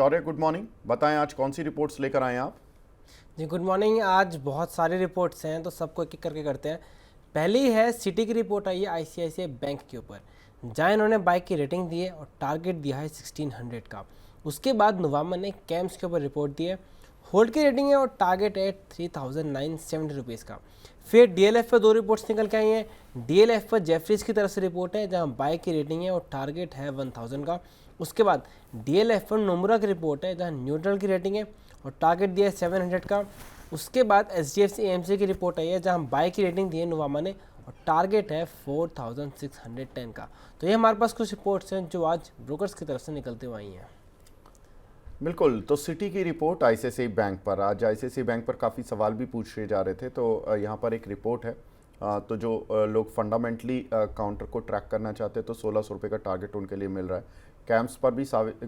शौर्य, good morning. बताएं आज कौन सी रिपोर्ट्स लेकर आए हैं आप? जी गुड मॉर्निंग। आज बहुत सारी रिपोर्ट्स हैं तो सबको एक एक करके करते हैं। पहली है सिटी की रिपोर्ट आई है आईसीआईसीआई बैंक के ऊपर, जहाँ इन्होंने बाइक की रेटिंग दी है और टारगेट दिया है 1600 का। उसके बाद नुवामा ने कैम्स के ऊपर रिपोर्ट दी है, होल्ड की रेटिंग है और टारगेट है 3970 रुपीज़ का। फिर डीएलएफ पर दो रिपोर्ट्स निकल के आई हैं। डीएलएफ पर जेफरीज की तरफ से रिपोर्ट है जहाँ बाइक की रेटिंग है और टारगेट है 1000 का। उसके बाद डीएलएफ पर नोमुरा की रिपोर्ट है जहाँ न्यूट्रल की रेटिंग है और टारगेट दिया है 700 का। उसके बाद एचडीएफसी एएमसी की रिपोर्ट आई है जहाँ बाई की रेटिंग दी है नुवामा ने और टारगेट है 4610 का। तो ये हमारे पास कुछ रिपोर्ट्स हैं जो आज ब्रोकर्स की तरफ से निकलते हुए आई हैं। बिल्कुल, तो सिटी की रिपोर्ट आईसीआईसीआई बैंक पर। आज आईसीआईसीआई बैंक पर काफ़ी सवाल भी पूछे जा रहे थे, तो यहाँ पर एक रिपोर्ट है। तो जो लोग फंडामेंटली काउंटर को ट्रैक करना चाहते हैं तो 1600 रुपये का टारगेट उनके लिए मिल रहा है। कैंप्स पर भी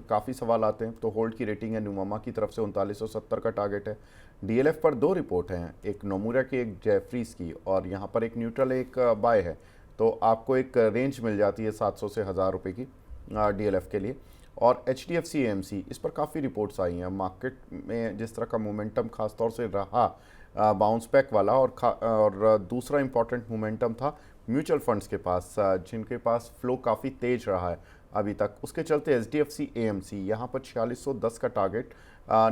काफ़ी सवाल आते हैं, तो होल्ड की रेटिंग है नुवामा की तरफ से 3970 का टारगेट है। डीएलएफ पर दो रिपोर्ट हैं, एक नोमुरा की, एक जेफरीज की, और यहाँ पर एक न्यूट्रल एक बाय है। तो आपको एक रेंज मिल जाती है 700 से 1000 रुपये की डीएलएफ के लिए। और एचडीएफसी एएमसी, इस पर काफ़ी रिपोर्ट्स आई हैं। मार्केट में जिस तरह का मोमेंटम खासतौर से रहा बाउंस बैक वाला, और दूसरा इम्पॉर्टेंट मोमेंटम था म्यूचुअल फंड्स के पास, जिनके पास फ्लो काफ़ी तेज रहा है अभी तक। उसके चलते एचडीएफसी एएमसी यहाँ पर 4610 का टारगेट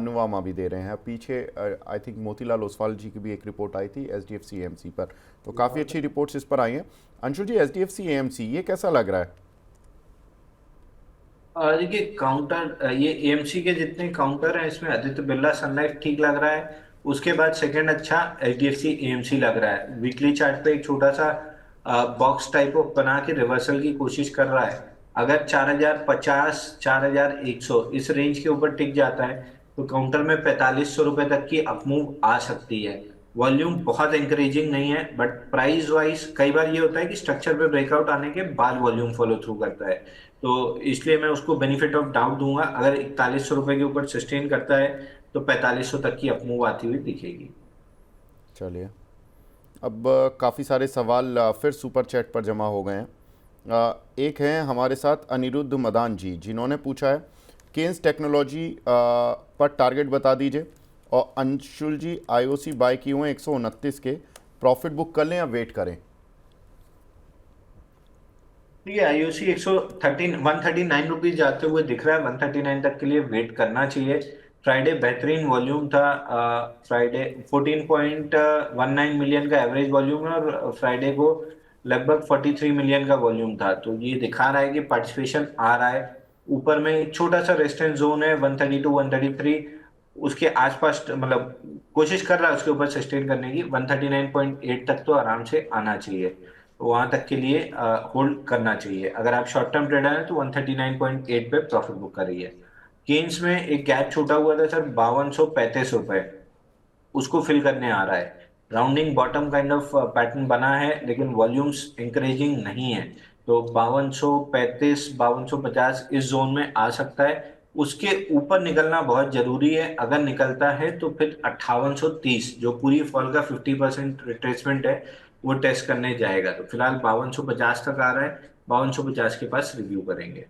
नुवामा भी दे रहे हैं। पीछे आई थिंक मोतीलाल ओसवाल जी की भी एक रिपोर्ट आई थी एचडीएफसी एएमसी पर, तो काफ़ी अच्छी रिपोर्ट्स इस पर आई हैं। अंशुल जी, एचडीएफसी एएमसी ये कैसा लग रहा है? देखिए काउंटर, ये एएमसी के जितने काउंटर हैं इसमें आदित्य बिरला सनलाइफ ठीक लग रहा है। उसके बाद सेकंड अच्छा एचडीएफसी एएमसी लग रहा है। वीकली चार्ट पे एक छोटा सा बॉक्स टाइप ऑफ बना के रिवर्सल की कोशिश कर रहा है। अगर 4050 4100 इस रेंज के ऊपर टिक जाता है तो काउंटर में 4500 रुपए तक की अपमूव आ सकती है। वॉल्यूम बहुत इंकरेजिंग नहीं है, बट प्राइस वाइज कई बार ये होता है कि स्ट्रक्चर पे ब्रेकआउट आने के बाद वॉल्यूम फॉलो थ्रू करता है, तो इसलिए मैं उसको बेनिफिट ऑफ डाउट दूंगा। अगर 4100 रुपए के ऊपर सस्टेन करता है तो 4500 तक की अपमूव आती हुई दिखेगी। चलिए, अब काफ़ी सारे सवाल फिर सुपर चैट पर जमा हो गए हैं। एक हैं हमारे साथ अनिरुद्ध मदान जी, जिन्होंने पूछा है केन्स टेक्नोलॉजी पर टारगेट बता दीजिए। और अंशुल जी, आईओसी बाय किए हुए 129 के, प्रॉफिट बुक कर लें या वेट करें? ये आईओसी 139 रुपीज जाते हुए दिख रहा है। 139 तक के लिए वेट करना चाहिए। फ्राइडे बेहतरीन वॉल्यूम था। फ्राइडे 14.19 मिलियन का एवरेज वॉल्यूम है और फ्राइडे को लगभग 43 मिलियन का वॉल्यूम था। तो ये दिखा रहा है कि पार्टिसिपेशन आ रहा है। ऊपर में एक छोटा सा रेजिस्टेंस जोन है 132 133, उसके आसपास मतलब कोशिश कर रहा है उसके ऊपर सस्टेन करने की। 139.8 तक तो आराम से आना चाहिए, वहां तक के लिए होल्ड करना चाहिए। अगर आप शॉर्ट टर्म ट्रेडर हैं तो 139.8 पे प्रॉफिट बुक करिए। केन्स में एक गैप छूटा हुआ था सर 5235 रुपए, उसको फिल करने आ रहा है। Rounding bottom kind of pattern बना है, लेकिन वॉल्यूम्स इंकरेजिंग नहीं है। तो 5235 5250 इस जोन में आ सकता है। उसके ऊपर निकलना बहुत जरूरी है। अगर निकलता है तो फिर 5830, जो पूरी फॉल का 50% रिट्रेसमेंट है, वो टेस्ट करने जाएगा। तो फिलहाल 5250 तक आ रहा है, 5250 के पास रिव्यू करेंगे।